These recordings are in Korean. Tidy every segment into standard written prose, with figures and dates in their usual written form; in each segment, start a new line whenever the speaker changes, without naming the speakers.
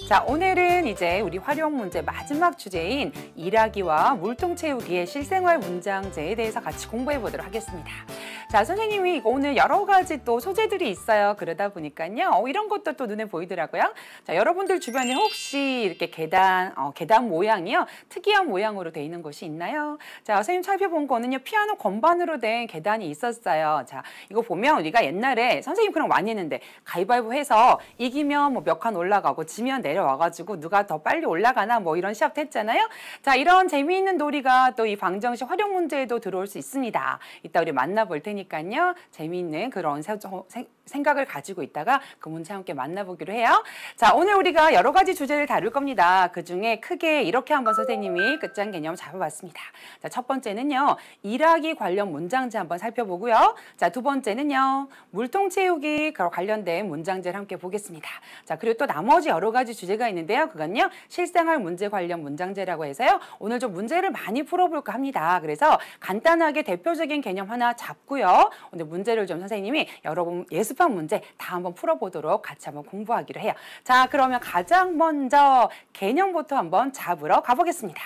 자, 오늘은 이제 우리 활용 문제 마지막 주제인 일하기와 물통 채우기의 실생활 문장제에 대해서 같이 공부해 보도록 하겠습니다. 자, 선생님이 오늘 여러 가지 또 소재들이 있어요. 그러다 보니까요. 이런 것도 또 눈에 보이더라고요. 자, 여러분들 주변에 혹시 이렇게 계단 모양이요. 특이한 모양으로 돼 있는 곳이 있나요? 자, 선생님 살펴본 거는요. 피아노 건반으로 된 계단이 있었어요. 자, 이거 보면 우리가 옛날에 선생님 그런 거 많이 했는데 가위바위보 해서 이기면 뭐 몇 칸 올라가고 지면 내려와가지고 누가 더 빨리 올라가나 뭐 이런 시합도 했잖아요. 자, 이런 재미있는 놀이가 또 이 방정식 활용 문제에도 들어올 수 있습니다. 이따 우리 만나볼 테니까요. 재미있는 그런 생각을 가지고 있다가 그 문제 함께 만나보기로 해요. 자, 오늘 우리가 여러 가지 주제를 다룰 겁니다. 그중에 크게 이렇게 한번 선생님이 끝장 개념을 잡아봤습니다. 자, 첫 번째는요. 일하기 관련 문장제 한번 살펴보고요. 자, 두 번째는요. 물통 채우기 관련된 문장제를 함께 보겠습니다. 자, 그리고 또 나머지 여러 가지 주제가 있는데요. 그건요. 실생활 문제 관련 문장제라고 해서요. 오늘 좀 문제를 많이 풀어볼까 합니다. 그래서 간단하게 대표적인 개념 하나 잡고요. 오늘 문제를 좀 선생님이 여러분 예습한 문제 다 한번 풀어보도록 같이 한번 공부하기로 해요. 자, 그러면 가장 먼저 개념부터 한번 잡으러 가보겠습니다.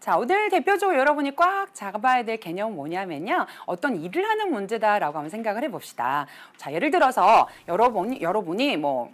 자, 오늘 대표적으로 여러분이 꽉 잡아야 될 개념은 뭐냐면요. 어떤 일을 하는 문제다라고 한번 생각을 해봅시다. 자, 예를 들어서 여러분이 뭐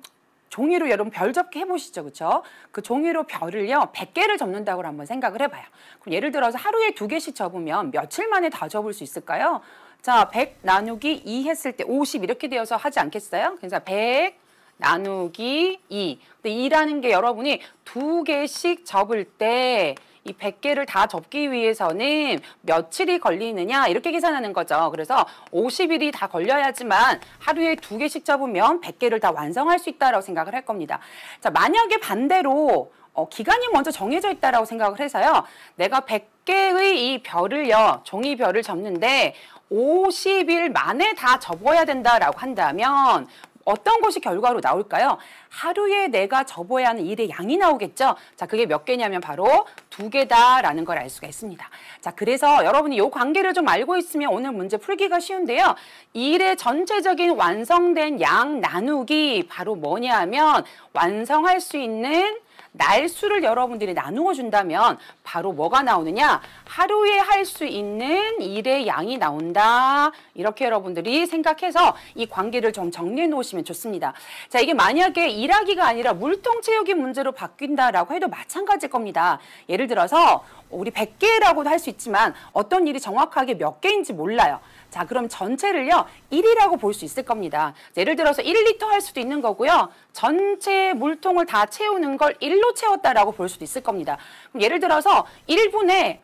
종이로 여러분 별 접기 해보시죠. 그렇죠? 그 종이로 별을요 100개를 접는다고 한번 생각을 해봐요. 그럼 예를 들어서 하루에 2개씩 접으면 며칠 만에 다 접을 수 있을까요? 자, 100 나누기 2 했을 때 50 이렇게 되어서 하지 않겠어요? 그래서 100 나누기 2. 근데 2라는 게 여러분이 2개씩 접을 때 이 100개를 다 접기 위해서는 며칠이 걸리느냐 이렇게 계산하는 거죠. 그래서 50일이 다 걸려야지만 하루에 2개씩 접으면 100개를 다 완성할 수 있다라고 생각을 할 겁니다. 자, 만약에 반대로 기간이 먼저 정해져 있다라고 생각을 해서요. 내가 100개의 이 별을요. 종이별을 접는데 50일 만에 다 접어야 된다라고 한다면 어떤 것이 결과로 나올까요? 하루에 내가 접어야 하는 일의 양이 나오겠죠? 자, 그게 몇 개냐면 바로 2개다라는 걸 알 수가 있습니다. 자, 그래서 여러분이 이 관계를 좀 알고 있으면 오늘 문제 풀기가 쉬운데요. 일의 전체적인 완성된 양 나누기 바로 뭐냐 하면 완성할 수 있는 날수를 여러분들이 나누어 준다면 바로 뭐가 나오느냐? 하루에 할 수 있는 일의 양이 나온다. 이렇게 여러분들이 생각해서 이 관계를 좀 정리해 놓으시면 좋습니다. 자, 이게 만약에 일하기가 아니라 물통 채우기 문제로 바뀐다라고 해도 마찬가지일 겁니다. 예를 들어서 우리 100개라고도 할 수 있지만 어떤 일이 정확하게 몇 개인지 몰라요. 자, 그럼 전체를요 1이라고 볼 수 있을 겁니다. 예를 들어서 1리터 할 수도 있는 거고요. 전체 물통을 다 채우는 걸 1로 채웠다라고 볼 수도 있을 겁니다. 그럼 예를 들어서 1분에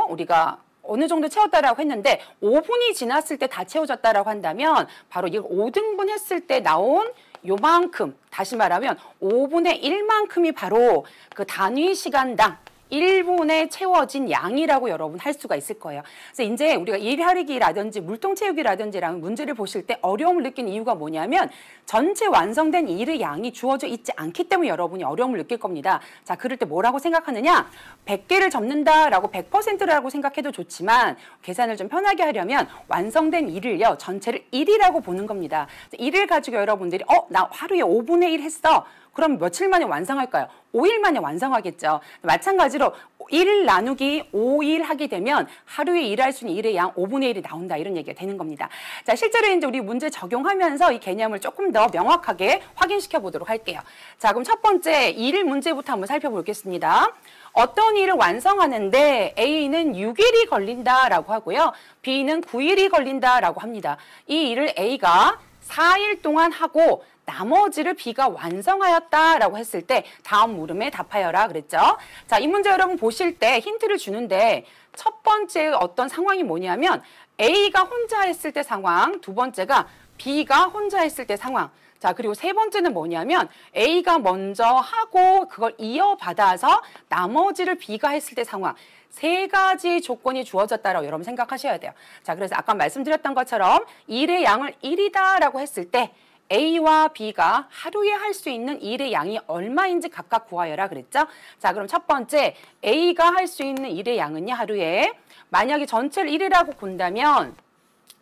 우리가 어느 정도 채웠다라고 했는데 5분이 지났을 때 다 채워졌다라고 한다면 바로 이걸 5등분 했을 때 나온 요만큼, 다시 말하면 5분의 1만큼이 바로 그 단위 시간당 1분에 채워진 양이라고 여러분 할 수가 있을 거예요. 그래서 이제 우리가 일하기라든지 물통 채우기라든지라는 문제를 보실 때 어려움을 느끼는 이유가 뭐냐면 전체 완성된 일의 양이 주어져 있지 않기 때문에 여러분이 어려움을 느낄 겁니다. 자, 그럴 때 뭐라고 생각하느냐? 100개를 접는다라고 100%라고 생각해도 좋지만 계산을 좀 편하게 하려면 완성된 일을요. 전체를 1이라고 보는 겁니다. 1을 가지고 여러분들이 나 하루에 5분의 1 했어. 그럼 며칠 만에 완성할까요? 5일 만에 완성하겠죠. 마찬가지로 1 나누기 5일 하게 되면 하루에 일할 수 있는 일의 양 5분의 1이 나온다. 이런 얘기가 되는 겁니다. 자, 실제로 이제 우리 문제 적용하면서 이 개념을 조금 더 명확하게 확인시켜 보도록 할게요. 자, 그럼 첫 번째 일 문제부터 한번 살펴보겠습니다. 어떤 일을 완성하는데 A는 6일이 걸린다라고 하고요. B는 9일이 걸린다라고 합니다. 이 일을 A가 4일 동안 하고 나머지를 B가 완성하였다라고 했을 때 다음 물음에 답하여라 그랬죠. 자, 이 문제 여러분 보실 때 힌트를 주는데 첫 번째 어떤 상황이 뭐냐면 A가 혼자 했을 때 상황, 두 번째가 B가 혼자 했을 때 상황. 자, 그리고 세 번째는 뭐냐면 A가 먼저 하고 그걸 이어받아서 나머지를 B가 했을 때 상황. 세 가지 조건이 주어졌다라고 여러분 생각하셔야 돼요. 자, 그래서 아까 말씀드렸던 것처럼 일의 양을 1이다라고 했을 때 A와 B가 하루에 할 수 있는 일의 양이 얼마인지 각각 구하여라 그랬죠? 자, 그럼 첫 번째 A가 할 수 있는 일의 양은요, 하루에 만약에 전체를 1이라고 본다면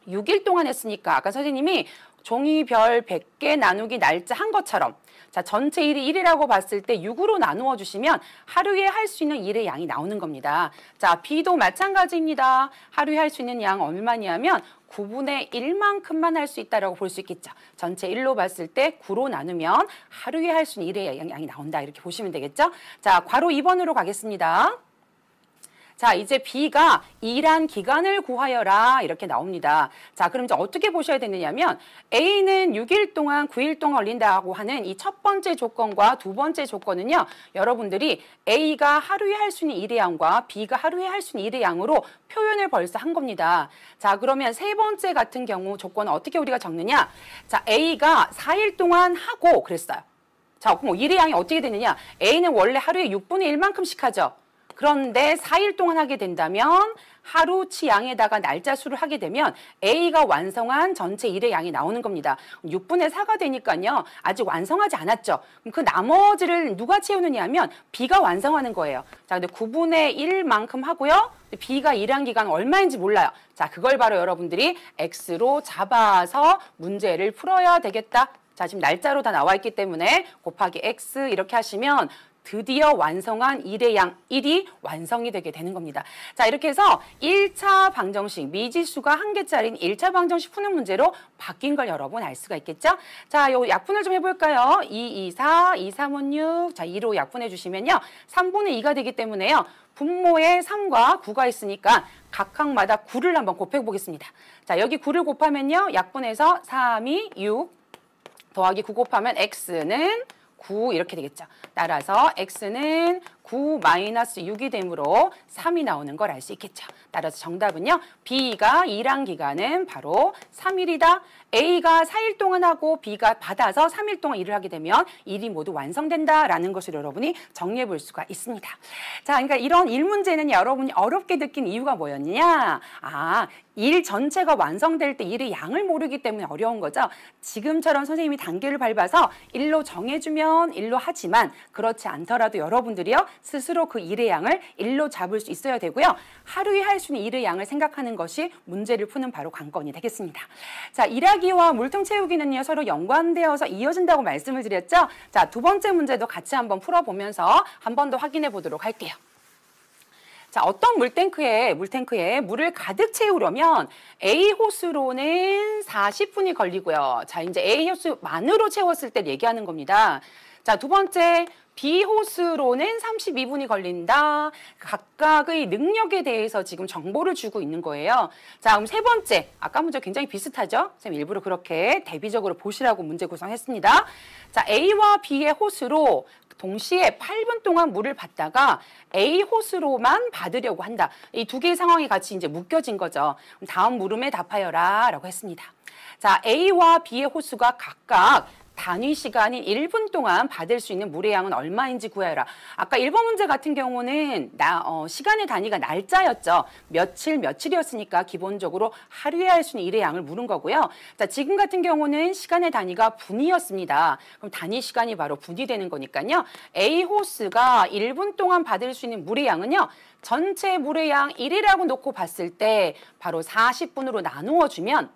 6일 동안 했으니까 아까 선생님이 종이별 100개 나누기 날짜 한 것처럼 자, 전체 일이 1이라고 봤을 때 6으로 나누어 주시면 하루에 할 수 있는 일의 양이 나오는 겁니다. 자, B도 마찬가지입니다. 하루에 할 수 있는 양 얼마냐면 9분의 1만큼만 할 수 있다라고 볼 수 있겠죠. 전체 1로 봤을 때 9로 나누면 하루에 할 수 있는 일의 양이 나온다. 이렇게 보시면 되겠죠. 자, 괄호 2번으로 가겠습니다. 자, 이제 B가 일한 기간을 구하여라 이렇게 나옵니다. 자, 그럼 이제 어떻게 보셔야 되느냐면 A는 6일 동안 9일 동안 걸린다고 하는 이 첫 번째 조건과 두 번째 조건은요. 여러분들이 A가 하루에 할 수 있는 일의 양과 B가 하루에 할 수 있는 일의 양으로 표현을 벌써 한 겁니다. 자, 그러면 세 번째 같은 경우 조건은 어떻게 우리가 적느냐? 자, A가 4일 동안 하고 그랬어요. 자, 그럼 일의 양이 어떻게 되느냐? A는 원래 하루에 6분의 1만큼씩 하죠. 그런데 4일 동안 하게 된다면 하루치 양에다가 날짜 수를 하게 되면 A가 완성한 전체 일의 양이 나오는 겁니다. 6분의 4가 되니까요. 아직 완성하지 않았죠. 그럼 그 나머지를 누가 채우느냐 하면 B가 완성하는 거예요. 자, 근데 9분의 1만큼 하고요. B가 일한 기간 얼마인지 몰라요. 자, 그걸 바로 여러분들이 X로 잡아서 문제를 풀어야 되겠다. 자, 지금 날짜로 다 나와 있기 때문에 곱하기 X 이렇게 하시면 드디어 완성한 일의 양 1이 완성이 되게 되는 겁니다. 자, 이렇게 해서 1차 방정식 미지수가 1개짜리인 1차 방정식 푸는 문제로 바뀐 걸 여러분 알 수가 있겠죠? 자, 요 약분을 좀 해볼까요? 2, 2, 4, 2, 3, 5, 6. 자, 2로 약분해 주시면요. 3분의 2가 되기 때문에요. 분모에 3과 9가 있으니까 각각마다 9를 한번 곱해 보겠습니다. 자, 여기 9를 곱하면요. 약분해서 3이 6 더하기 9 곱하면 X는 9 이렇게 되겠죠. 따라서 X는 9 마이너스 6이 되므로 3이 나오는 걸 알 수 있겠죠. 따라서 정답은요. B가 일한 기간은 바로 3일이다. A가 4일 동안 하고 B가 받아서 3일 동안 일을 하게 되면 일이 모두 완성된다라는 것을 여러분이 정리해 볼 수가 있습니다. 자, 그러니까 이런 일 문제는 여러분이 어렵게 느낀 이유가 뭐였느냐? 아, 일 전체가 완성될 때 일의 양을 모르기 때문에 어려운 거죠. 지금처럼 선생님이 단계를 밟아서 일로 정해주면 일로 하지만 그렇지 않더라도 여러분들이요. 스스로 그 일의 양을 일로 잡을 수 있어야 되고요. 하루에 할 수 있는 일의 양을 생각하는 것이 문제를 푸는 바로 관건이 되겠습니다. 자, 일하기와 물통 채우기는요. 서로 연관되어서 이어진다고 말씀을 드렸죠. 자, 두 번째 문제도 같이 한번 풀어보면서 한 번 더 확인해 보도록 할게요. 자, 어떤 물탱크에 물을 가득 채우려면 A 호스로는 40분이 걸리고요. 자, 이제 A 호스만으로 채웠을 때 얘기하는 겁니다. 자, 두 번째 B 호스로는 32분이 걸린다. 각각의 능력에 대해서 지금 정보를 주고 있는 거예요. 자, 그럼 세 번째, 아까 문제 굉장히 비슷하죠? 선생님 일부러 그렇게 대비적으로 보시라고 문제 구성했습니다. 자, A와 B의 호스로 동시에 8분 동안 물을 받다가 A 호스로만 받으려고 한다. 이 두 개의 상황이 같이 이제 묶여진 거죠. 다음 물음에 답하여라 라고 했습니다. 자, A와 B의 호수가 각각 단위 시간인 1분 동안 받을 수 있는 물의 양은 얼마인지 구해라. 아까 1번 문제 같은 경우는 시간의 단위가 날짜였죠. 며칠이었으니까 기본적으로 하루에 할 수 있는 일의 양을 물은 거고요. 자, 지금 같은 경우는 시간의 단위가 분이었습니다. 그럼 단위 시간이 바로 분이 되는 거니까요. A 호스가 1분 동안 받을 수 있는 물의 양은요. 전체 물의 양 1이라고 놓고 봤을 때 바로 40분으로 나누어 주면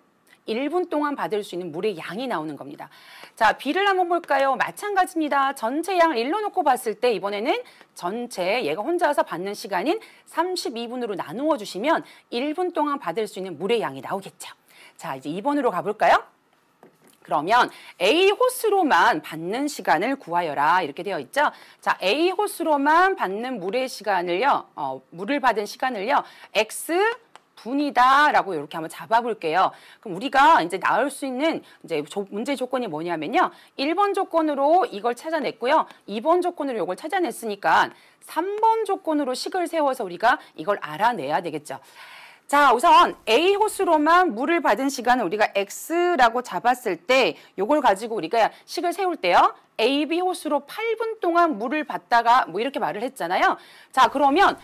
1분 동안 받을 수 있는 물의 양이 나오는 겁니다. 자, B를 한번 볼까요? 마찬가지입니다. 전체 양을 1로 놓고 봤을 때 이번에는 전체 얘가 혼자서 받는 시간인 32분으로 나누어 주시면 1분 동안 받을 수 있는 물의 양이 나오겠죠. 자, 이제 2번으로 가볼까요? 그러면 A 호스로만 받는 시간을 구하여라 이렇게 되어 있죠. 자, A 호스로만 받는 물의 시간을요, 물을 받은 시간을요, X 분이다라고 이렇게 한번 잡아볼게요. 그럼 우리가 이제 나올 수 있는 이제 문제 조건이 뭐냐면요. 1번 조건으로 이걸 찾아냈고요. 2번 조건으로 이걸 찾아냈으니까 3번 조건으로 식을 세워서 우리가 이걸 알아내야 되겠죠. 자, 우선 A 호수로만 물을 받은 시간을 우리가 X라고 잡았을 때 이걸 가지고 우리가 식을 세울 때요. AB 호수로 8분 동안 물을 받다가 뭐 이렇게 말을 했잖아요. 자, 그러면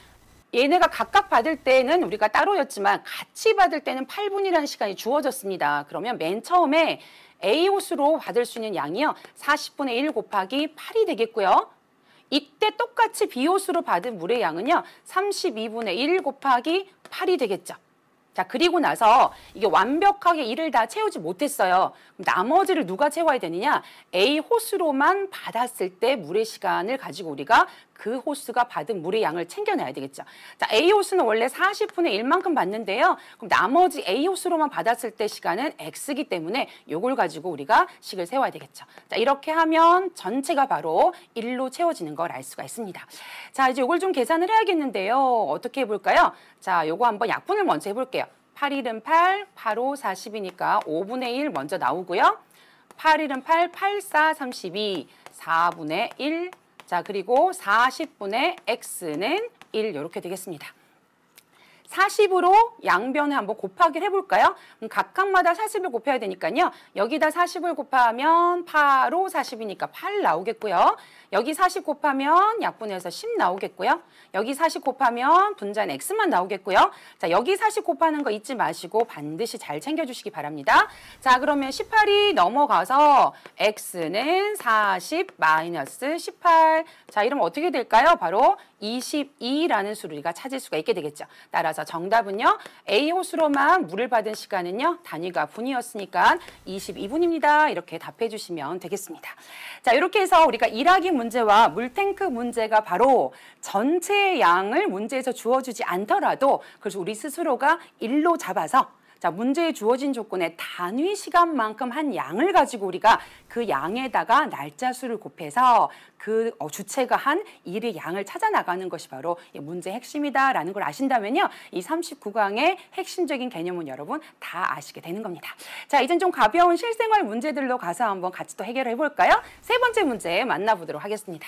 얘네가 각각 받을 때는 우리가 따로였지만 같이 받을 때는 8분이라는 시간이 주어졌습니다. 그러면 맨 처음에 A 호수로 받을 수 있는 양이요. 40분의 1 곱하기 8이 되겠고요. 이때 똑같이 B 호수로 받은 물의 양은요. 32분의 1 곱하기 8이 되겠죠. 자, 그리고 나서 이게 완벽하게 이를 다 채우지 못했어요. 그럼 나머지를 누가 채워야 되느냐? A 호수로만 받았을 때 물의 시간을 가지고 우리가 그 호수가 받은 물의 양을 챙겨내야 되겠죠. 자, A 호수는 원래 40분의 1만큼 받는데요. 그럼 나머지 A 호수로만 받았을 때 시간은 X이기 때문에 이걸 가지고 우리가 식을 세워야 되겠죠. 자, 이렇게 하면 전체가 바로 1로 채워지는 걸 알 수가 있습니다. 자, 이제 이걸 좀 계산을 해야겠는데요. 어떻게 해볼까요? 자, 요거 한번 약분을 먼저 해볼게요. 8일은 8, 8호 40이니까 5분의 1 먼저 나오고요. 8일은 8, 8, 4, 32, 4분의 1. 자, 그리고 40분의 x는 1 이렇게 되겠습니다. 40으로 양변을 한번 곱하기를 해볼까요? 각각마다 40을 곱해야 되니까요. 여기다 40을 곱하면 8호 40이니까 8 나오겠고요. 여기 40 곱하면 약분해서 10 나오겠고요. 여기 40 곱하면 분자는 x만 나오겠고요. 자, 여기 40 곱하는 거 잊지 마시고 반드시 잘 챙겨주시기 바랍니다. 자, 그러면 18이 넘어가서 x는 40 마이너스 18. 자, 이러면 어떻게 될까요? 바로 22라는 수를 우리가 찾을 수가 있게 되겠죠. 따라서 정답은요. A 호수로만 물을 받은 시간은요. 단위가 분이었으니까 22분입니다. 이렇게 답해 주시면 되겠습니다. 자, 이렇게 해서 우리가 일하기 문제와 물탱크 문제가 바로 전체의 양을 문제에서 주어주지 않더라도 그래서 우리 스스로가 1로 잡아서 자, 문제에 주어진 조건의 단위 시간만큼 한 양을 가지고 우리가 그 양에다가 날짜 수를 곱해서 그 주체가 한 일의 양을 찾아 나가는 것이 바로 이 문제의 핵심이다라는 걸 아신다면요. 이 39강의 핵심적인 개념은 여러분 다 아시게 되는 겁니다. 자, 이젠 좀 가벼운 실생활 문제들로 가서 한번 같이 또 해결해 볼까요? 세 번째 문제 만나보도록 하겠습니다.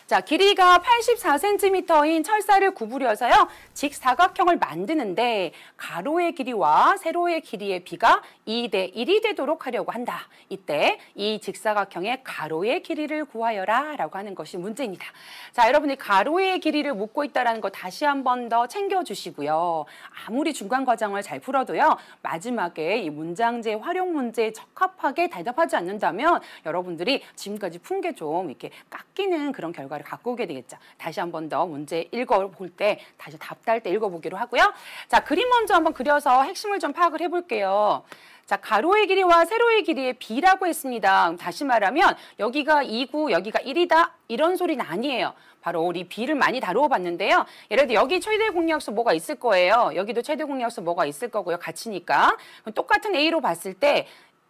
자, 길이가 84cm인 철사를 구부려서요. 직사각형을 만드는데 가로의 길이와 세로의 길이의 비가 2대 1이 되도록 하려고 한다. 이때 이 직사각형의 가로의 길이를 구하여라 라고 하는 것이 문제입니다. 자, 여러분이 가로의 길이를 묻고 있다는 거 다시 한 번 더 챙겨주시고요. 아무리 중간 과정을 잘 풀어도요. 마지막에 이 문장제 활용 문제에 적합하게 대답하지 않는다면 여러분들이 지금까지 푼 게 좀 이렇게 깎이는 그런 결과를 갖고 오게 되겠죠. 다시 한 번 더 문제 읽어볼 때 다시 답달 때 읽어보기로 하고요. 자, 그림 먼저 한번 그려서 핵심을 좀 파악을 해볼게요. 자, 가로의 길이와 세로의 길이의 비라고 했습니다. 다시 말하면 여기가 2고 여기가 1이다 이런 소리는 아니에요. 바로 우리 비를 많이 다루어 봤는데요. 예를 들어 여기 최대 공약수 뭐가 있을 거예요. 여기도 최대 공약수 뭐가 있을 거고요. 같이니까. 똑같은 A로 봤을 때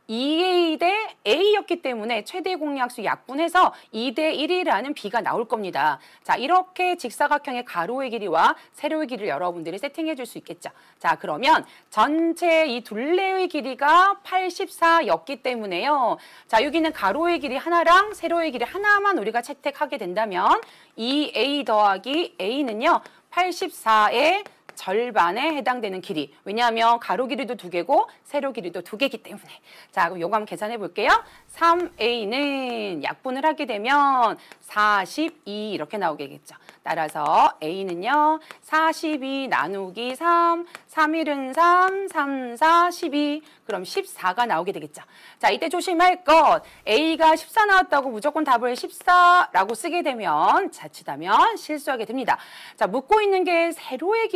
2A 대 A였기 때문에 최대 공약수 약분해서 2대 1이라는 비가 나올 겁니다. 자, 이렇게 직사각형의 가로의 길이와 세로의 길이를 여러분들이 세팅해 줄 수 있겠죠. 자, 그러면 전체 이 둘레의 길이가 84였기 때문에요. 자, 여기는 가로의 길이 하나랑 세로의 길이 하나만 우리가 채택하게 된다면 2A 더하기 A는요. 84의 절반에 해당되는 길이. 왜냐하면 가로 길이도 2개고 세로 길이도 2개이기 때문에. 자, 그럼 요거 한번 계산해 볼게요. 3A는 약분을 하게 되면 42 이렇게 나오겠죠. 따라서 A는요. 42 나누기 3, 3일은 3, 3, 4, 12. 그럼 14가 나오게 되겠죠. 자, 이때 조심할 것. A가 14 나왔다고 무조건 답을 14라고 쓰게 되면 자칫하면 실수하게 됩니다. 자, 묻고 있는 게 세로의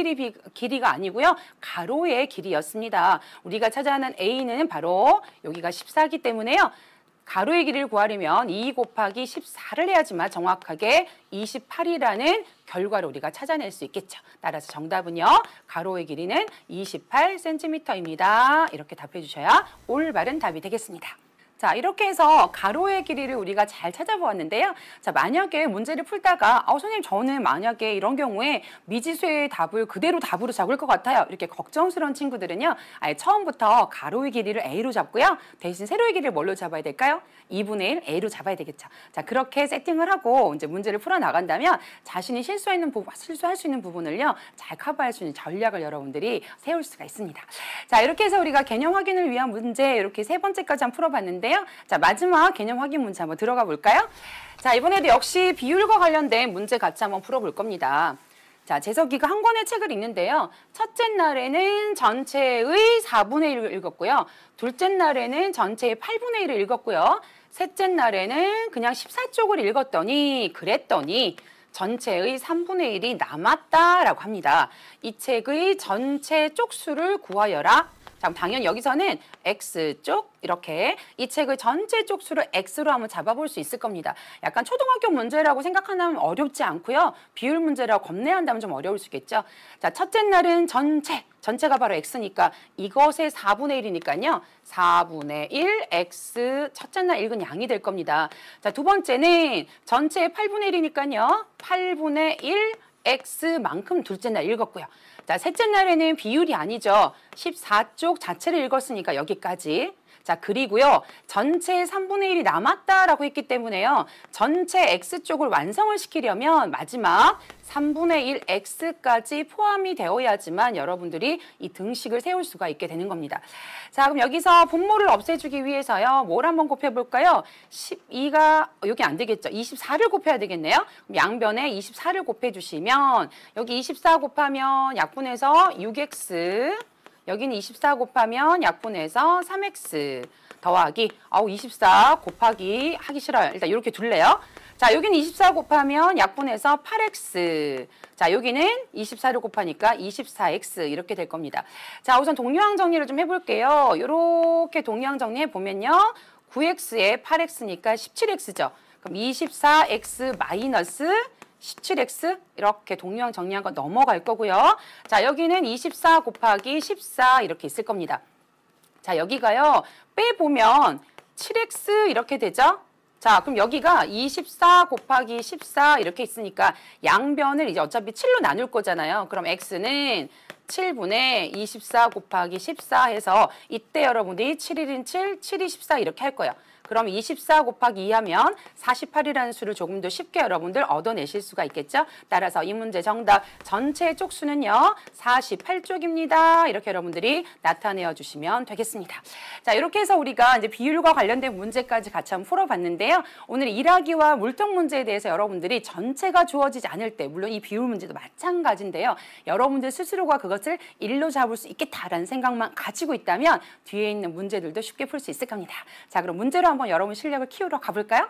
길이가 아니고요. 가로의 길이였습니다. 우리가 찾아야 하는 A는 바로 여기가 14이기 때문에요. 가로의 길이를 구하려면 2 곱하기 14를 해야지만 정확하게 28이라는 결과를 우리가 찾아낼 수 있겠죠. 따라서 정답은요. 가로의 길이는 28cm입니다. 이렇게 답해 주셔야 올바른 답이 되겠습니다. 자, 이렇게 해서 가로의 길이를 우리가 잘 찾아보았는데요. 자, 만약에 문제를 풀다가 선생님 저는 만약에 이런 경우에 미지수의 답을 그대로 답으로 잡을 것 같아요. 이렇게 걱정스러운 친구들은요. 아예 처음부터 가로의 길이를 A로 잡고요. 대신 세로의 길이를 뭘로 잡아야 될까요? 2분의 1 A로 잡아야 되겠죠. 자, 그렇게 세팅을 하고 이제 문제를 풀어나간다면 자신이 실수할 수 있는 부분을요. 잘 커버할 수 있는 전략을 여러분들이 세울 수가 있습니다. 자, 이렇게 해서 우리가 개념 확인을 위한 문제 이렇게 세 번째까지 한번 풀어봤는데 자, 마지막 개념 확인 문제 한번 들어가 볼까요? 자, 이번에도 역시 비율과 관련된 문제 같이 한번 풀어볼 겁니다. 자, 재석이가 한 권의 책을 읽는데요. 첫째 날에는 전체의 4분의 1을 읽었고요. 둘째 날에는 전체의 8분의 1을 읽었고요. 셋째 날에는 그냥 14쪽을 읽었더니 그랬더니 전체의 3분의 1이 남았다라고 합니다. 이 책의 전체 쪽수를 구하여라. 자, 당연히 여기서는 X쪽 이렇게 이 책의 전체 쪽수를 X로 한번 잡아볼 수 있을 겁니다. 약간 초등학교 문제라고 생각하면 어렵지 않고요. 비율 문제라고 겁내한다면 좀 어려울 수 있겠죠. 자, 첫째 날은 전체가 바로 X니까 이것의 4분의 1이니까요. 4분의 1 X 첫째 날 읽은 양이 될 겁니다. 자, 두 번째는 전체의 8분의 1이니까요. 8분의 1 X만큼 둘째 날 읽었고요. 자, 셋째 날에는 비율이 아니죠. 14쪽 자체를 읽었으니까 여기까지. 자, 그리고요. 전체 3분의 1이 남았다라고 했기 때문에요. 전체 X쪽을 완성을 시키려면 마지막 3분의 1X까지 포함이 되어야지만 여러분들이 이 등식을 세울 수가 있게 되는 겁니다. 자, 그럼 여기서 분모를 없애주기 위해서요. 뭘 한번 곱해볼까요? 12가 여기 안 되겠죠. 24를 곱해야 되겠네요. 그럼 양변에 24를 곱해주시면 여기 24 곱하면 약분해서 6X 여기는 24 곱하면 약분해서 3x 더하기 24 곱하기 하기 싫어요. 일단 이렇게 둘래요. 자, 여기는 24 곱하면 약분해서 8x. 자, 여기는 24를 곱하니까 24x 이렇게 될 겁니다. 자, 우선 동류항 정리를 좀 해볼게요. 이렇게 동류항 정리해 보면요. 9x에 8x니까 17x죠. 그럼 24x 마이너스 17x 이렇게 동류항 정리한 거 넘어갈 거고요. 자, 여기는 24 곱하기 14 이렇게 있을 겁니다. 자, 여기가요. 빼보면 7x 이렇게 되죠. 자, 그럼 여기가 24 곱하기 14 이렇게 있으니까 양변을 이제 어차피 7로 나눌 거잖아요. 그럼 x는 7분의 24 곱하기 14 해서 이때 여러분들이 7일인 7, 7이 14 이렇게 할 거예요. 그럼 24 곱하기 2 하면 48이라는 수를 조금 더 쉽게 여러분들 얻어내실 수가 있겠죠? 따라서 이 문제 정답 전체 쪽수는요. 48쪽입니다. 이렇게 여러분들이 나타내어 주시면 되겠습니다. 자, 이렇게 해서 우리가 이제 비율과 관련된 문제까지 같이 한번 풀어봤는데요. 오늘 일하기와 물통 문제에 대해서 여러분들이 전체가 주어지지 않을 때 물론 이 비율 문제도 마찬가지인데요. 여러분들 스스로가 그것을 일로 잡을 수 있겠다라는 생각만 가지고 있다면 뒤에 있는 문제들도 쉽게 풀 수 있을 겁니다. 자, 그럼 문제로 한번 여러분 실력을 키우러 가볼까요?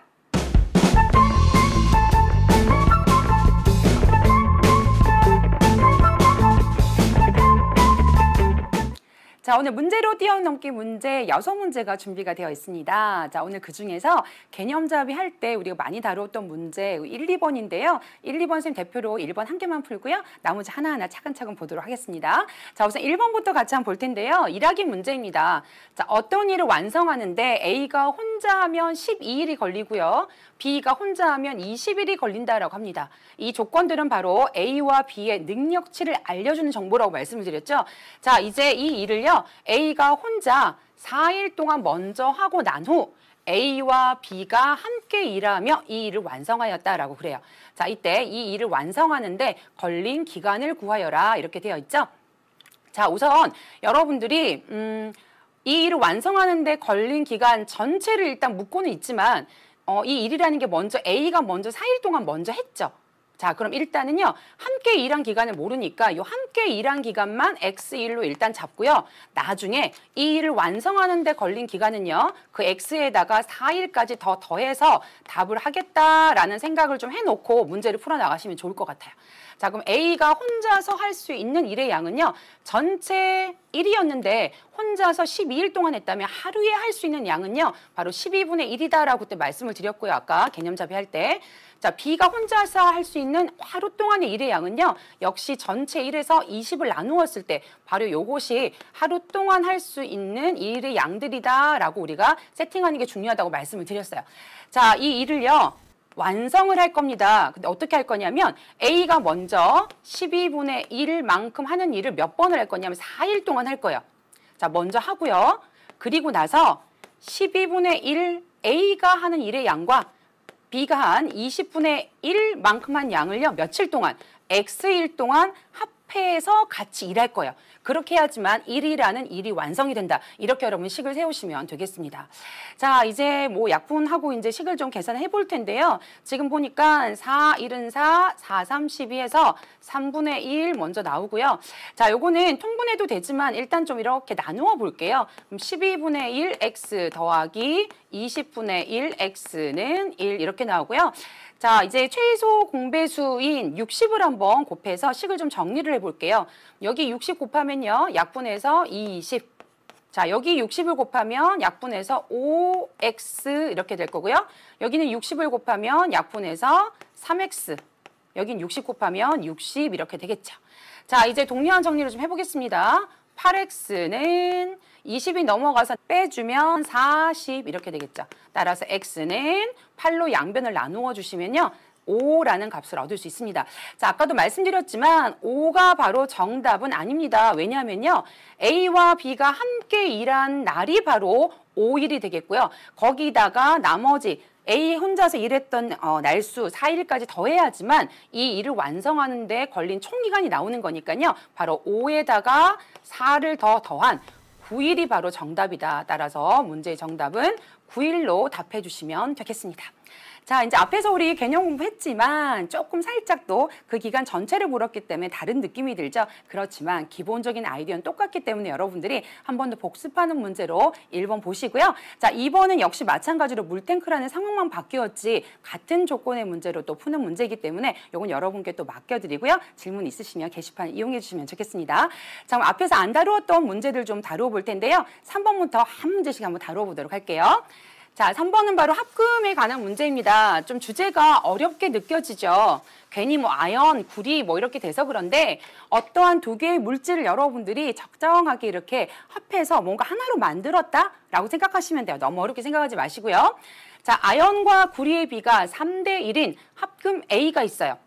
자, 오늘 문제로 뛰어넘기 문제 6문제가 준비가 되어 있습니다. 자, 오늘 그중에서 개념잡이 할 때 우리가 많이 다루었던 문제 1, 2번인데요. 1, 2번 선생님 대표로 1번 한 개만 풀고요. 나머지 하나하나 차근차근 보도록 하겠습니다. 자, 우선 1번부터 같이 한번 볼 텐데요. 일하기 문제입니다. 자, 어떤 일을 완성하는데 A가 혼자 하면 12일이 걸리고요. B가 혼자 하면 20일이 걸린다라고 합니다. 이 조건들은 바로 A와 B의 능력치를 알려주는 정보라고 말씀을 드렸죠. 자, 이제 이 일을요. A가 혼자 4일 동안 먼저 하고 난 후 A와 B가 함께 일하며 이 일을 완성하였다라고 그래요. 자, 이때 이 일을 완성하는데 걸린 기간을 구하여라 이렇게 되어 있죠. 자, 우선 여러분들이 이 일을 완성하는데 걸린 기간 전체를 일단 묻고는 있지만 이 일이라는 게 먼저 A가 먼저 4일 동안 먼저 했죠. 자, 그럼 일단은요. 함께 일한 기간을 모르니까 이 함께 일한 기간만 X1로 일단 잡고요. 나중에 이 일을 완성하는 데 걸린 기간은요. 그 X에다가 4일까지 더 더해서 답을 하겠다라는 생각을 좀 해놓고 문제를 풀어나가시면 좋을 것 같아요. 자, 그럼 A가 혼자서 할 수 있는 일의 양은요. 전체 1이었는데 혼자서 12일 동안 했다면 하루에 할 수 있는 양은요. 바로 12분의 1이다라고 그때 말씀을 드렸고요. 아까 개념잡이 할 때. 자, B가 혼자서 할 수 있는 하루 동안의 일의 양은요. 역시 전체 1에서 20을 나누었을 때 바로 요것이 하루 동안 할 수 있는 일의 양들이다라고 우리가 세팅하는 게 중요하다고 말씀을 드렸어요. 자, 이 일을요. 완성을 할 겁니다. 근데 어떻게 할 거냐면 A가 먼저 12분의 1만큼 하는 일을 몇 번을 할 거냐면 4일 동안 할 거예요. 자, 먼저 하고요. 그리고 나서 12분의 1 A가 하는 일의 양과 B가 한 20분의 1만큼 한 양을요. 며칠 동안 X일 동안 합해서 같이 일할 거예요. 그렇게 해야지만 1이라는 일이 완성이 된다. 이렇게 여러분 식을 세우시면 되겠습니다. 자, 이제 뭐 약분하고 이제 식을 좀 계산해 볼 텐데요. 지금 보니까 4, 1은 4, 4, 3, 12에서 3분의 1 먼저 나오고요. 자, 요거는 통분해도 되지만 일단 좀 이렇게 나누어 볼게요. 그럼 12분의 1 x 더하기 20분의 1 x는 1 이렇게 나오고요. 자, 이제 최소 공배수인 60을 한번 곱해서 식을 좀 정리를 해볼게요. 여기 60 곱하면요. 약분해서 20. 자, 여기 60을 곱하면 약분해서 5x 이렇게 될 거고요. 여기는 60을 곱하면 약분해서 3x. 여긴 60 곱하면 60 이렇게 되겠죠. 자, 이제 동일한 정리를 좀 해보겠습니다. 8x는 20이 넘어가서 빼주면 40 이렇게 되겠죠. 따라서 x는 8로 양변을 나누어 주시면요. 5라는 값을 얻을 수 있습니다. 자, 아까도 말씀드렸지만 5가 바로 정답은 아닙니다. 왜냐하면요. A와 B가 함께 일한 날이 바로 5일이 되겠고요. 거기다가 나머지 A 혼자서 일했던 날수 4일까지 더해야지만 이 일을 완성하는 데 걸린 총 기간이 나오는 거니까요. 바로 5에다가 4를 더한 9일이 바로 정답이다. 따라서 문제의 정답은 9일로 답해 주시면 되겠습니다. 자, 이제 앞에서 우리 개념 공부했지만 조금 살짝 또 그 기간 전체를 물었기 때문에 다른 느낌이 들죠. 그렇지만 기본적인 아이디어는 똑같기 때문에 여러분들이 한 번 더 복습하는 문제로 1번 보시고요. 자, 2번은 역시 마찬가지로 물탱크라는 상황만 바뀌었지 같은 조건의 문제로 또 푸는 문제이기 때문에 이건 여러분께 또 맡겨드리고요. 질문 있으시면 게시판 이용해 주시면 좋겠습니다. 자, 그럼 앞에서 안 다루었던 문제들 좀 다루어 볼 텐데요. 3번부터 한 문제씩 한번 다루어 보도록 할게요. 자, 3번은 바로 합금에 관한 문제입니다. 좀 주제가 어렵게 느껴지죠. 괜히 뭐 아연, 구리 뭐 이렇게 돼서 그런데 어떠한 두 개의 물질을 여러분들이 적정하게 이렇게 합해서 뭔가 하나로 만들었다라고 생각하시면 돼요. 너무 어렵게 생각하지 마시고요. 자, 아연과 구리의 비가 3대 1인 합금 A가 있어요.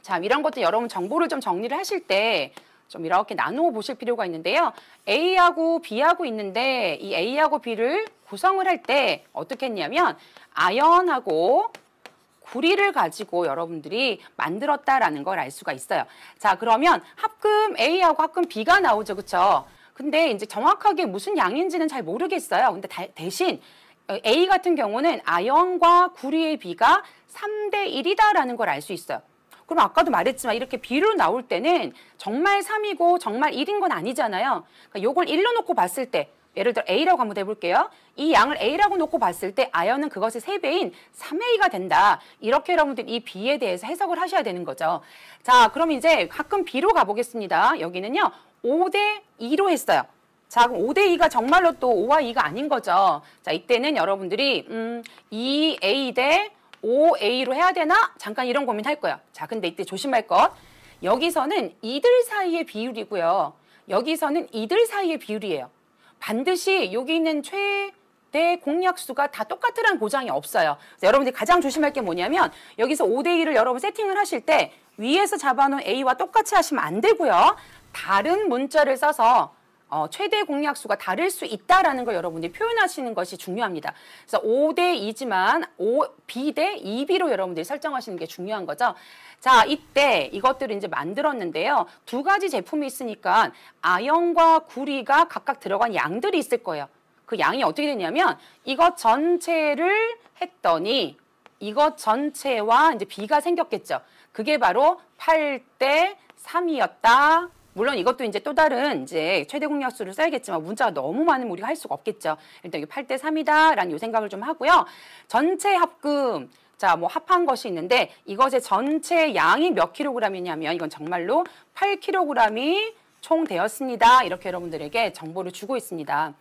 자, 이런 것도 여러분 정보를 좀 정리를 하실 때 좀 이렇게 나누어 보실 필요가 있는데요. A하고 B하고 있는데 이 A하고 B를 구성을 할 때 어떻게 했냐면 아연하고 구리를 가지고 여러분들이 만들었다라는 걸 알 수가 있어요. 자, 그러면 합금 A하고 합금 B가 나오죠. 그렇죠? 근데 이제 정확하게 무슨 양인지는 잘 모르겠어요. 근데 대신 A 같은 경우는 아연과 구리의 비가 3대 1이다라는 걸 알 수 있어요. 그럼 아까도 말했지만 이렇게 B로 나올 때는 정말 3이고 정말 1인 건 아니잖아요. 그러니까 요걸 1로 놓고 봤을 때 예를 들어 A라고 한번 해볼게요. 이 양을 A라고 놓고 봤을 때 아연은 그것의 3배인 3A가 된다. 이렇게 여러분들 이 B에 대해서 해석을 하셔야 되는 거죠. 자, 그럼 이제 가끔 B로 가보겠습니다. 여기는요. 5대 2로 했어요. 자, 그럼 5대 2가 정말로 또 5와 2가 아닌 거죠. 자, 이때는 여러분들이 2A 대 5A로 해야 되나? 잠깐 이런 고민할 거야. 자, 근데 이때 조심할 것. 여기서는 이들 사이의 비율이고요. 여기서는 이들 사이의 비율이에요. 반드시 여기 있는 최대 공약수가 다 똑같으라는 보장이 없어요. 그래서 여러분들이 가장 조심할 게 뭐냐면 여기서 5대 2를 여러분 세팅을 하실 때 위에서 잡아놓은 A와 똑같이 하시면 안 되고요. 다른 문자를 써서 최대 공약수가 다를 수 있다라는 걸 여러분들이 표현하시는 것이 중요합니다. 그래서 5대 2지만 B 대 2B로 여러분들이 설정하시는 게 중요한 거죠. 자, 이때 이것들을 이제 만들었는데요. 두 가지 제품이 있으니까 아연과 구리가 각각 들어간 양들이 있을 거예요. 그 양이 어떻게 되냐면 이것 전체를 했더니 이것 전체와 이제 B가 생겼겠죠. 그게 바로 8대 3이었다. 물론 이것도 이제 또 다른 이제 최대 공약수를 써야겠지만 문자가 너무 많으면 우리가 할 수가 없겠죠. 일단 이게 8대 3이다라는 요 생각을 좀 하고요. 전체 합금, 자, 뭐 합한 것이 있는데 이것의 전체 양이 몇 킬로그램이냐면 이건 정말로 8kg이 총 되었습니다. 이렇게 여러분들에게 정보를 주고 있습니다.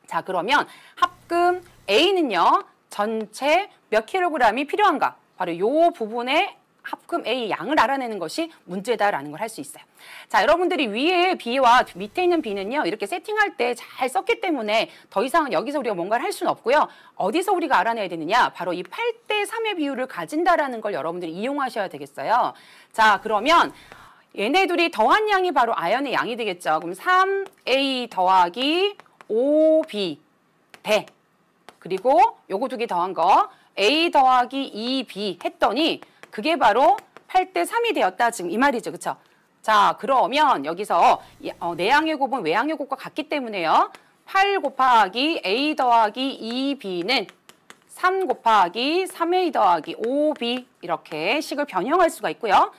자, 그러면 합금 A는요. 전체 몇 킬로그램이 필요한가? 바로 요 부분에 합금 A 양을 알아내는 것이 문제다라는 걸 할 수 있어요. 자, 여러분들이 위에 B와 밑에 있는 B는요. 이렇게 세팅할 때 잘 썼기 때문에 더 이상은 여기서 우리가 뭔가를 할 수는 없고요. 어디서 우리가 알아내야 되느냐? 바로 이 8대 3의 비율을 가진다라는 걸 여러분들이 이용하셔야 되겠어요. 자, 그러면 얘네 둘이 더한 양이 바로 아연의 양이 되겠죠. 그럼 3A 더하기 5B 대 그리고 요거 두 개 더한 거 A 더하기 2B 했더니 그게 바로 8대 3이 되었다. 지금 이 말이죠. 그렇죠? 자, 그러면 여기서 내항의 곱은 외항의 곱과 같기 때문에요. 8 곱하기 A 더하기 2B는 3 곱하기 3A 더하기 5B 이렇게 식을 변형할 수가 있고요.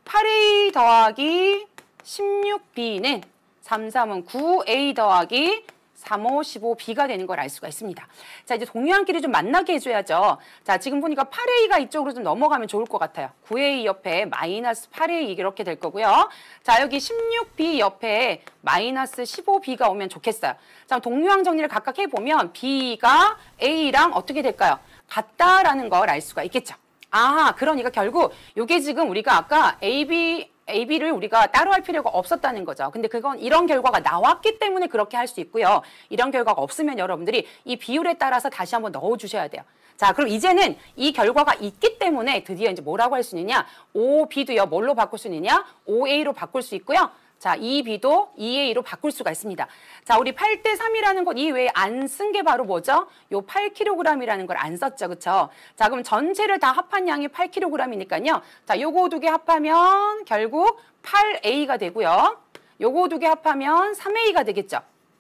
8A 더하기 16B는 3, 3은 9A 더하기 3, 5, 15B가 되는 걸 알 수가 있습니다. 자, 이제 동류항끼리 좀 만나게 해줘야죠. 자, 지금 보니까 8A가 이쪽으로 좀 넘어가면 좋을 것 같아요. 9A 옆에 마이너스 8A 이렇게 될 거고요. 자, 여기 16B 옆에 마이너스 15B가 오면 좋겠어요. 자, 동류항 정리를 각각 해보면 B가 A랑 어떻게 될까요? 같다라는 걸 알 수가 있겠죠. 아, 그러니까 결국 이게 지금 우리가 아까 AB를 우리가 따로 할 필요가 없었다는 거죠. 근데 그건 이런 결과가 나왔기 때문에 그렇게 할 수 있고요. 이런 결과가 없으면 여러분들이 이 비율에 따라서 다시 한번 넣어주셔야 돼요. 자, 그럼 이제는 이 결과가 있기 때문에 드디어 이제 뭐라고 할 수 있느냐? 5B도요, 뭘로 바꿀 수 있느냐? 5A로 바꿀 수 있고요. 자, 2B도 2A로 바꿀 수가 있습니다. 자, 우리 8대 3이라는 것 이외에 안 쓴 게 바로 뭐죠? 요 8kg이라는 걸 안 썼죠. 그쵸? 자, 그럼 전체를 다 합한 양이 8kg이니까요. 자, 요거 두 개 합하면 결국 8A가 되고요. 요거 두 개 합하면 3A가 되겠죠.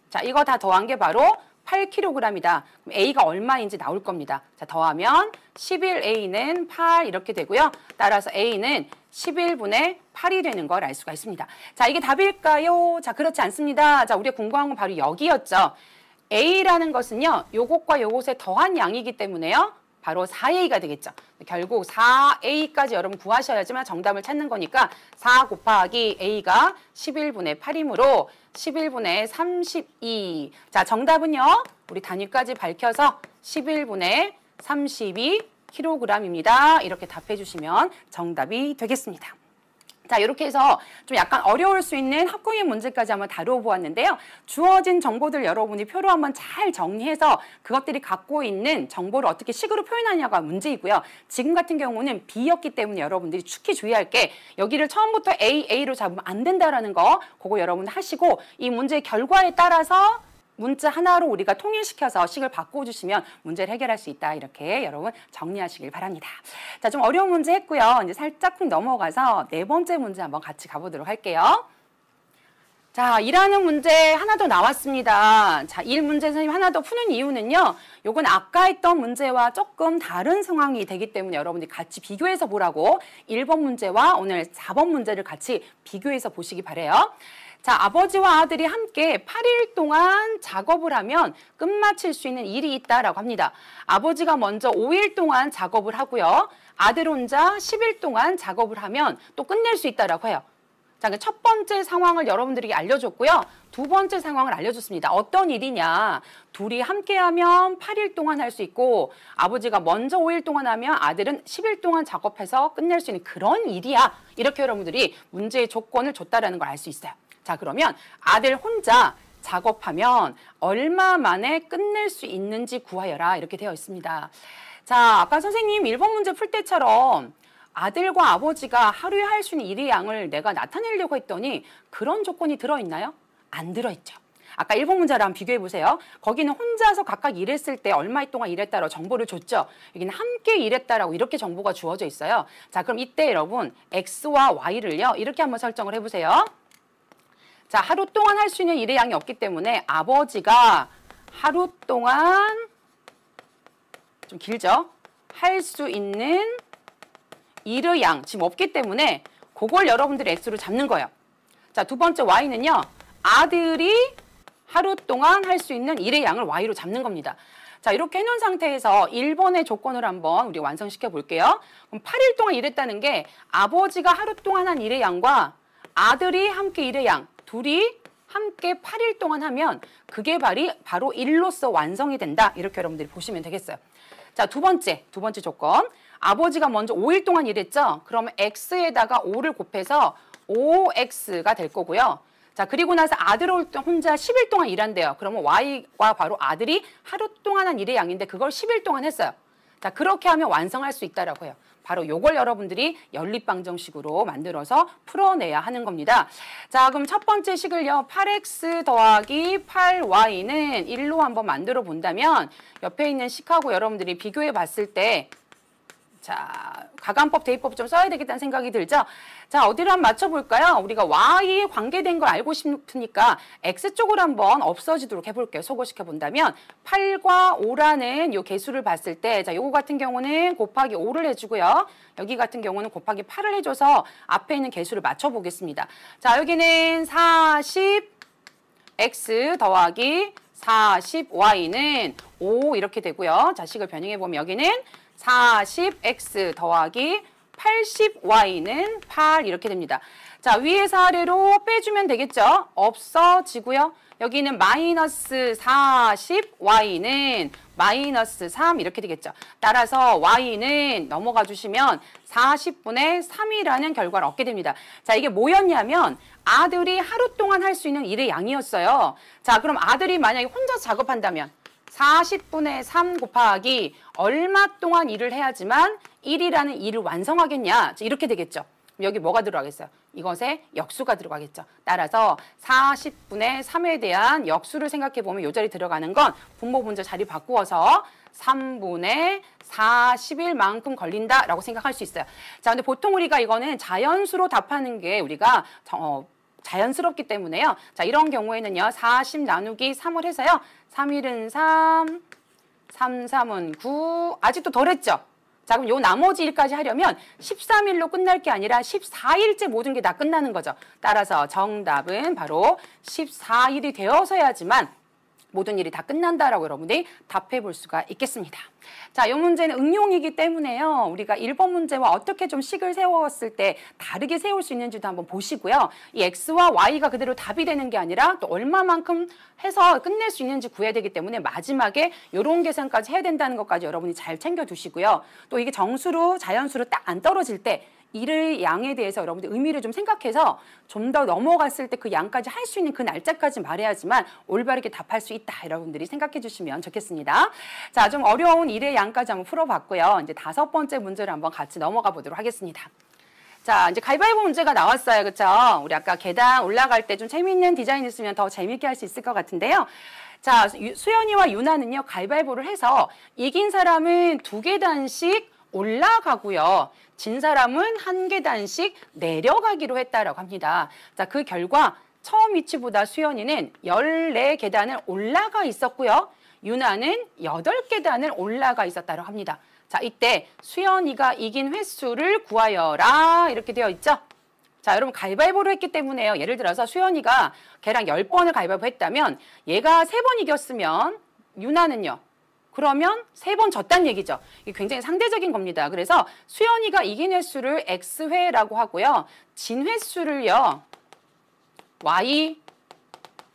자, 이거 다 더한 게 바로 8kg이다. 그럼 A가 얼마인지 나올 겁니다. 자, 더하면 11A는 8 이렇게 되고요. 따라서 A는 11분의 8이 되는 걸 알 수가 있습니다. 자, 이게 답일까요? 자, 그렇지 않습니다. 자, 우리가 공부한 건 바로 여기였죠. A라는 것은요, 요것과 요것의 더한 양이기 때문에요. 바로 4A가 되겠죠. 결국 4A까지 여러분 구하셔야지만 정답을 찾는 거니까 4 곱하기 A가 11분의 8이므로 11분의 32. 자, 정답은요. 우리 단위까지 밝혀서 11분의 32kg입니다. 이렇게 답해 주시면 정답이 되겠습니다. 자, 이렇게 해서 좀 약간 어려울 수 있는 학구의 문제까지 한번 다뤄보았는데요. 주어진 정보들 여러분이 표로 한번 잘 정리해서 그것들이 갖고 있는 정보를 어떻게 식으로 표현하냐가 문제이고요. 지금 같은 경우는 B였기 때문에 여러분들이 축히 주의할 게 여기를 처음부터 A로 잡으면 안 된다라는 거 그거 여러분 하시고 이 문제의 결과에 따라서 문자 하나로 우리가 통일시켜서 식을 바꿔주시면 문제를 해결할 수 있다. 이렇게 여러분 정리하시길 바랍니다. 자, 좀 어려운 문제 했고요. 이제 살짝 넘어가서 네 번째 문제 한번 같이 가보도록 할게요. 자, 1하는 문제 하나 더 나왔습니다. 자, 1문제 선생님 하나 더 푸는 이유는요. 요건 아까 했던 문제와 조금 다른 상황이 되기 때문에 여러분들이 같이 비교해서 보라고 1번 문제와 오늘 4번 문제를 같이 비교해서 보시기 바라요. 자, 아버지와 아들이 함께 8일 동안 작업을 하면 끝마칠 수 있는 일이 있다라고 합니다. 아버지가 먼저 5일 동안 작업을 하고요. 아들 혼자 10일 동안 작업을 하면 또 끝낼 수 있다라고 해요. 자, 첫 번째 상황을 여러분들에게 알려줬고요. 두 번째 상황을 알려줬습니다. 어떤 일이냐. 둘이 함께하면 8일 동안 할 수 있고 아버지가 먼저 5일 동안 하면 아들은 10일 동안 작업해서 끝낼 수 있는 그런 일이야. 이렇게 여러분들이 문제의 조건을 줬다라는 걸 알 수 있어요. 자, 그러면 아들 혼자 작업하면 얼마 만에 끝낼 수 있는지 구하여라. 이렇게 되어 있습니다. 자, 아까 선생님 1번 문제 풀 때처럼 아들과 아버지가 하루에 할 수 있는 일의 양을 내가 나타내려고 했더니 그런 조건이 들어있나요? 안 들어있죠. 아까 1번 문제랑 한번 비교해 보세요. 거기는 혼자서 각각 일했을 때 얼마 동안 일했다라고 정보를 줬죠. 여기는 함께 일했다라고 이렇게 정보가 주어져 있어요. 자, 그럼 이때 여러분 X와 Y를요. 이렇게 한번 설정을 해보세요. 자, 하루 동안 할 수 있는 일의 양이 없기 때문에 아버지가 하루 동안 좀 길죠? 할 수 있는 일의 양 지금 없기 때문에 그걸 여러분들이 X로 잡는 거예요. 자, 두 번째 Y는요. 아들이 하루 동안 할 수 있는 일의 양을 Y로 잡는 겁니다. 자, 이렇게 해놓은 상태에서 1번의 조건을 한번 우리 완성시켜 볼게요. 그럼 8일 동안 일했다는 게 아버지가 하루 동안 한 일의 양과 아들이 함께 일의 양 둘이 함께 8일 동안 하면 그게 바로 일로서 완성이 된다. 이렇게 여러분들이 보시면 되겠어요. 자, 두 번째 조건. 아버지가 먼저 5일 동안 일했죠? 그러면 X에다가 5를 곱해서 5X가 될 거고요. 자, 그리고 나서 아들 혼자 10일 동안 일한대요. 그러면 Y와 바로 아들이 하루 동안 한 일의 양인데 그걸 10일 동안 했어요. 자, 그렇게 하면 완성할 수 있다라고 해요. 바로 요걸 여러분들이 연립방정식으로 만들어서 풀어내야 하는 겁니다. 자, 그럼 첫 번째 식을요. 8x 더하기 8y는 1로 한번 만들어 본다면 옆에 있는 식하고 여러분들이 비교해 봤을 때 자, 가감법, 대입법 좀 써야 되겠다는 생각이 들죠? 자, 어디를 한번 맞춰볼까요? 우리가 Y에 관계된 걸 알고 싶으니까 X 쪽으로 한번 없어지도록 해볼게요. 소거시켜 본다면 8과 5라는 요 개수를 봤을 때, 자, 요거 같은 경우는 곱하기 5를 해주고요. 여기 같은 경우는 곱하기 8을 해줘서 앞에 있는 개수를 맞춰보겠습니다. 자, 여기는 40X 더하기 40Y는 5 이렇게 되고요. 자, 식을 변형해보면 여기는 40x 더하기 80y는 8 이렇게 됩니다. 자, 위에서 아래로 빼주면 되겠죠? 없어지고요. 여기는 마이너스 40y는 마이너스 3 이렇게 되겠죠. 따라서 y는 넘어가 주시면 40분의 3이라는 결과를 얻게 됩니다. 자, 이게 뭐였냐면 아들이 하루 동안 할 수 있는 일의 양이었어요. 자, 그럼 아들이 만약에 혼자 작업한다면 40분의 3 곱하기 얼마 동안 일을 해야지만 1이라는 일을 완성하겠냐? 이렇게 되겠죠. 여기 뭐가 들어가겠어요? 이것에 역수가 들어가겠죠. 따라서 40분의 3에 대한 역수를 생각해 보면 이 자리 들어가는 건 분모 분자 자리 바꾸어서 3분의 40일만큼 걸린다라고 생각할 수 있어요. 자, 근데 보통 우리가 이거는 자연수로 답하는 게 우리가 자연스럽기 때문에요. 자, 이런 경우에는요. 40 나누기 3을 해서요. 3일은 3, 3, 3은 9. 아직도 덜 했죠? 자, 그럼 요 나머지 일까지 하려면 13일로 끝날 게 아니라 14일째 모든 게 다 끝나는 거죠. 따라서 정답은 바로 14일이 되어서야지만 모든 일이 다 끝난다라고 여러분들이 답해 볼 수가 있겠습니다. 자, 이 문제는 응용이기 때문에요. 우리가 1번 문제와 어떻게 좀 식을 세웠을 때 다르게 세울 수 있는지도 한번 보시고요. 이 X와 Y가 그대로 답이 되는 게 아니라 또 얼마만큼 해서 끝낼 수 있는지 구해야 되기 때문에 마지막에 이런 계산까지 해야 된다는 것까지 여러분이 잘 챙겨 두시고요. 또 이게 정수로 자연수로 딱 안 떨어질 때 일의 양에 대해서 여러분들 의미를 좀 생각해서 좀 더 넘어갔을 때 그 양까지 할 수 있는 그 날짜까지 말해야지만 올바르게 답할 수 있다. 여러분들이 생각해 주시면 좋겠습니다. 자, 좀 어려운 일의 양까지 한번 풀어봤고요. 이제 5번째 문제를 한번 같이 넘어가 보도록 하겠습니다. 자, 이제 가위바위보 문제가 나왔어요. 그렇죠? 우리 아까 계단 올라갈 때 좀 재미있는 디자인 있으면 더 재미있게 할 수 있을 것 같은데요. 자, 수연이와 유나는요. 가위바위보를 해서 이긴 사람은 2계단씩 올라가고요. 진 사람은 1계단씩 내려가기로 했다라고 합니다. 자, 그 결과 처음 위치보다 수연이는 14계단을 올라가 있었고요. 유나는 8계단을 올라가 있었다고 합니다. 자, 이때 수연이가 이긴 횟수를 구하여라 이렇게 되어 있죠. 자, 여러분 가위바위보를 했기 때문에요. 예를 들어서 수연이가 걔랑 10번을 가위바위보 했다면 얘가 3번 이겼으면 유나는요. 그러면 3번 졌다는 얘기죠. 이게 굉장히 상대적인 겁니다. 그래서 수연이가 이긴 횟수를 X회라고 하고요. 진 횟수를요.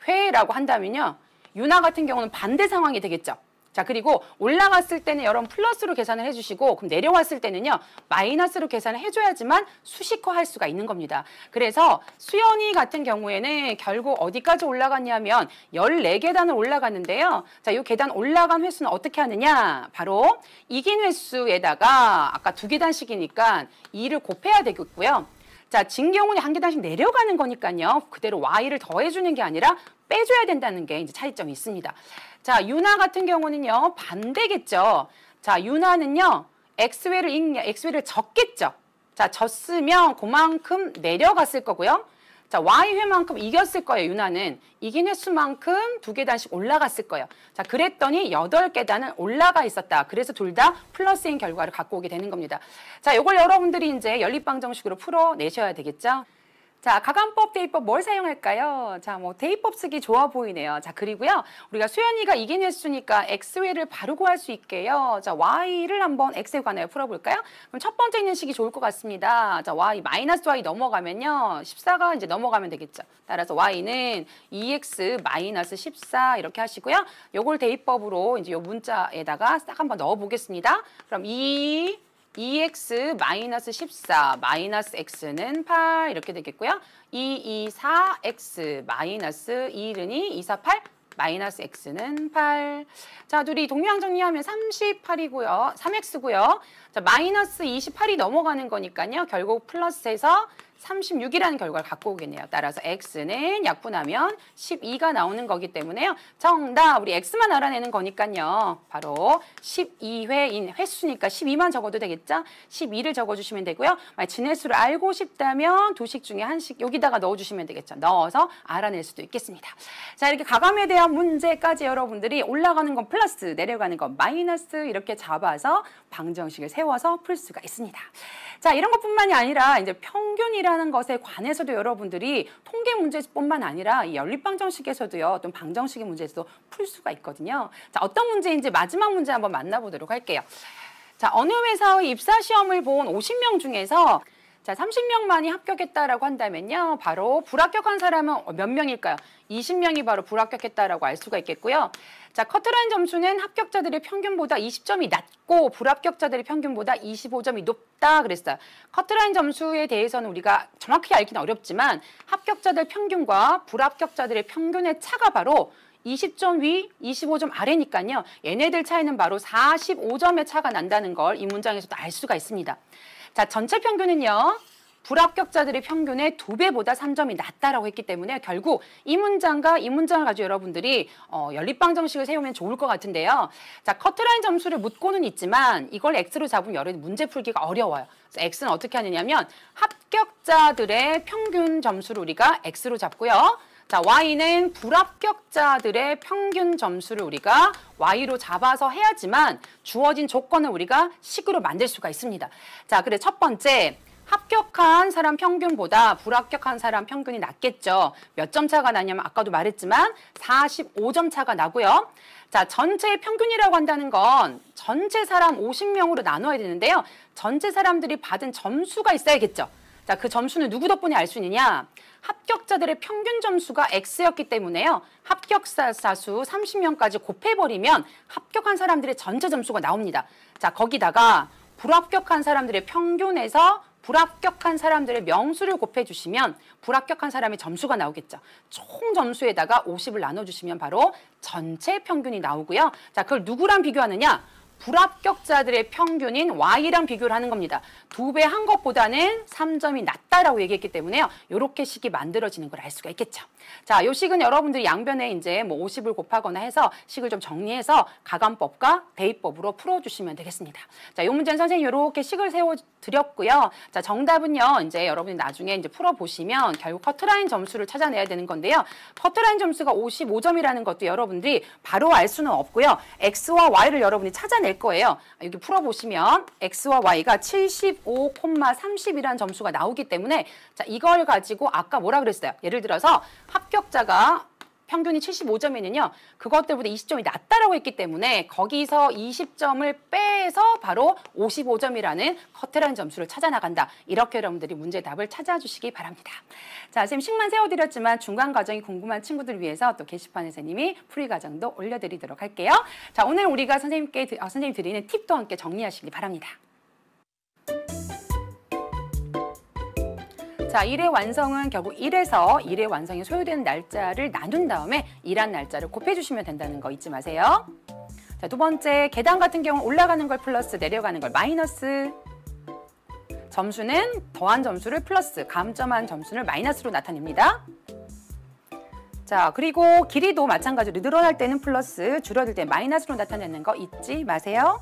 Y회라고 한다면요. 유나 같은 경우는 반대 상황이 되겠죠. 자, 그리고 올라갔을 때는 여러분 플러스로 계산을 해주시고 그럼 내려왔을 때는요. 마이너스로 계산을 해줘야지만 수식화할 수가 있는 겁니다. 그래서 수연이 같은 경우에는 결국 어디까지 올라갔냐면 14계단을 올라갔는데요. 자, 이 계단 올라간 횟수는 어떻게 하느냐? 바로 이긴 횟수에다가 아까 2계단씩이니까 2를 곱해야 되겠고요. 자, 진 경우는 1계단씩 내려가는 거니까요. 그대로 Y를 더해주는 게 아니라 빼줘야 된다는 게 이제 차이점이 있습니다. 자, 유나 같은 경우는요, 반대겠죠. 자, 유나는요, X회를 적겠죠. 자, 졌으면 그만큼 내려갔을 거고요. 자, Y회만큼 이겼을 거예요, 유나는. 이긴 횟수만큼 2계단씩 올라갔을 거예요. 자, 그랬더니 8계단은 올라가 있었다. 그래서 둘 다 플러스인 결과를 갖고 오게 되는 겁니다. 자, 이걸 여러분들이 이제 연립방정식으로 풀어내셔야 되겠죠. 자, 가감법, 대입법 뭘 사용할까요? 자, 뭐 대입법 쓰기 좋아 보이네요. 자, 그리고요. 우리가 수연이가 이긴 횟수니까 X회를 바로 구할 수 있게요. 자, Y를 한번 X에 관하여 풀어볼까요? 그럼 첫 번째 있는 식이 좋을 것 같습니다. 자, 마이너스 Y 넘어가면요. 14가 이제 넘어가면 되겠죠. 따라서 Y는 2X 마이너스 14 이렇게 하시고요. 요걸 대입법으로 이제 요 문자에다가 싹 한번 넣어 보겠습니다. 그럼 2x 마이너스 14 마이너스 x는 8 이렇게 되겠고요. 4x 마이너스 1은 248 마이너스 x는 8. 자, 둘이 동류항 정리하면 38이고요. 3x고요. 자, 마이너스 28이 넘어가는 거니까요. 결국 플러스해서 36이라는 결과를 갖고 오겠네요. 따라서 x는 약분하면 12가 나오는 거기 때문에요. 정답, 우리 x만 알아내는 거니까요. 바로 12회인 횟수니까 12만 적어도 되겠죠? 12를 적어주시면 되고요. 만약 진횟수를 알고 싶다면 두 식 중에 한 식 여기다가 넣어주시면 되겠죠. 넣어서 알아낼 수도 있겠습니다. 자, 이렇게 가감에 대한 문제까지 여러분들이 올라가는 건 플러스, 내려가는 건 마이너스 이렇게 잡아서 방정식을 세워서 풀 수가 있습니다. 자, 이런 것뿐만이 아니라 이제 평균이라는 것에 관해서도 여러분들이 통계 문제뿐만 아니라 이 연립방정식에서도요, 어떤 방정식의 문제에서도 풀 수가 있거든요. 자, 어떤 문제인지 마지막 문제 한번 만나보도록 할게요. 자, 어느 회사의 입사시험을 본 50명 중에서 자, 30명만이 합격했다라고 한다면요. 바로 불합격한 사람은 몇 명일까요? 20명이 바로 불합격했다라고 알 수가 있겠고요. 자, 커트라인 점수는 합격자들의 평균보다 20점이 낮고 불합격자들의 평균보다 25점이 높다 그랬어요. 커트라인 점수에 대해서는 우리가 정확히 알기는 어렵지만 합격자들 평균과 불합격자들의 평균의 차가 바로 20점 위, 25점 아래니까요. 얘네들 차이는 바로 45점의 차가 난다는 걸 이 문장에서도 알 수가 있습니다. 자, 전체 평균은요. 불합격자들의 평균의 2배보다 3점이 낮다라고 했기 때문에 결국 이 문장과 이 문장을 가지고 여러분들이 연립방정식을 세우면 좋을 것 같은데요. 자, 커트라인 점수를 묻고는 있지만 이걸 x로 잡으면 여러분 문제 풀기가 어려워요. 그래서 x는 어떻게 하느냐면 합격자들의 평균 점수를 우리가 x로 잡고요. 자, y는 불합격자들의 평균 점수를 우리가 y로 잡아서 해야지만 주어진 조건을 우리가 식으로 만들 수가 있습니다. 자, 그래 첫 번째. 합격한 사람 평균보다 불합격한 사람 평균이 낮겠죠. 몇 점 차가 나냐면 아까도 말했지만 45점 차가 나고요. 자, 전체의 평균이라고 한다는 건 전체 사람 50명으로 나눠야 되는데요. 전체 사람들이 받은 점수가 있어야겠죠. 자, 그 점수는 누구 덕분에 알 수 있느냐? 합격자들의 평균 점수가 x였기 때문에요. 합격자 수 30명까지 곱해버리면 합격한 사람들의 전체 점수가 나옵니다. 자, 거기다가 불합격한 사람들의 평균에서 불합격한 사람들의 명수를 곱해주시면 불합격한 사람의 점수가 나오겠죠. 총 점수에다가 50을 나눠주시면 바로 전체 평균이 나오고요. 자, 그걸 누구랑 비교하느냐? 불합격자들의 평균인 y랑 비교를 하는 겁니다. 2배 한 것보다는 3점이 낮다라고 얘기했기 때문에요. 이렇게 식이 만들어지는 걸 알 수가 있겠죠. 자, 이 식은 여러분들이 양변에 이제 뭐 50을 곱하거나 해서 식을 좀 정리해서 가감법과 대입법으로 풀어주시면 되겠습니다. 자, 이 문제는 선생님이 이렇게 식을 세워드렸고요. 자, 정답은요. 이제 여러분이 나중에 이제 풀어보시면 결국 커트라인 점수를 찾아내야 되는 건데요. 커트라인 점수가 55점이라는 것도 여러분들이 바로 알 수는 없고요. x와 y를 여러분이 찾아낼 거예요. 여기 풀어보시면 x와 y가 75,30이라는 점수가 나오기 때문에 자, 이걸 가지고 아까 뭐라 그랬어요? 예를 들어서 합격자가 평균이 75점이면요. 그것들보다 20점이 낮다라고 했기 때문에 거기서 20점을 빼서 바로 55점이라는 커트라인 점수를 찾아나간다. 이렇게 여러분들이 문제 답을 찾아주시기 바랍니다. 자, 선생님 식만 세워드렸지만 중간 과정이 궁금한 친구들 위해서 또 게시판에 선생님이 풀이 과정도 올려드리도록 할게요. 자, 오늘 우리가 선생님 드리는 팁도 함께 정리하시기 바랍니다. 자, 일의 완성은 결국 일의 완성이 소요되는 날짜를 나눈 다음에 일한 날짜를 곱해주시면 된다는 거 잊지 마세요. 자, 두 번째, 계단 같은 경우는 올라가는 걸 플러스, 내려가는 걸 마이너스. 점수는 더한 점수를 플러스, 감점한 점수를 마이너스로 나타냅니다. 자, 그리고 길이도 마찬가지로 늘어날 때는 플러스, 줄어들 때 마이너스로 나타내는 거 잊지 마세요.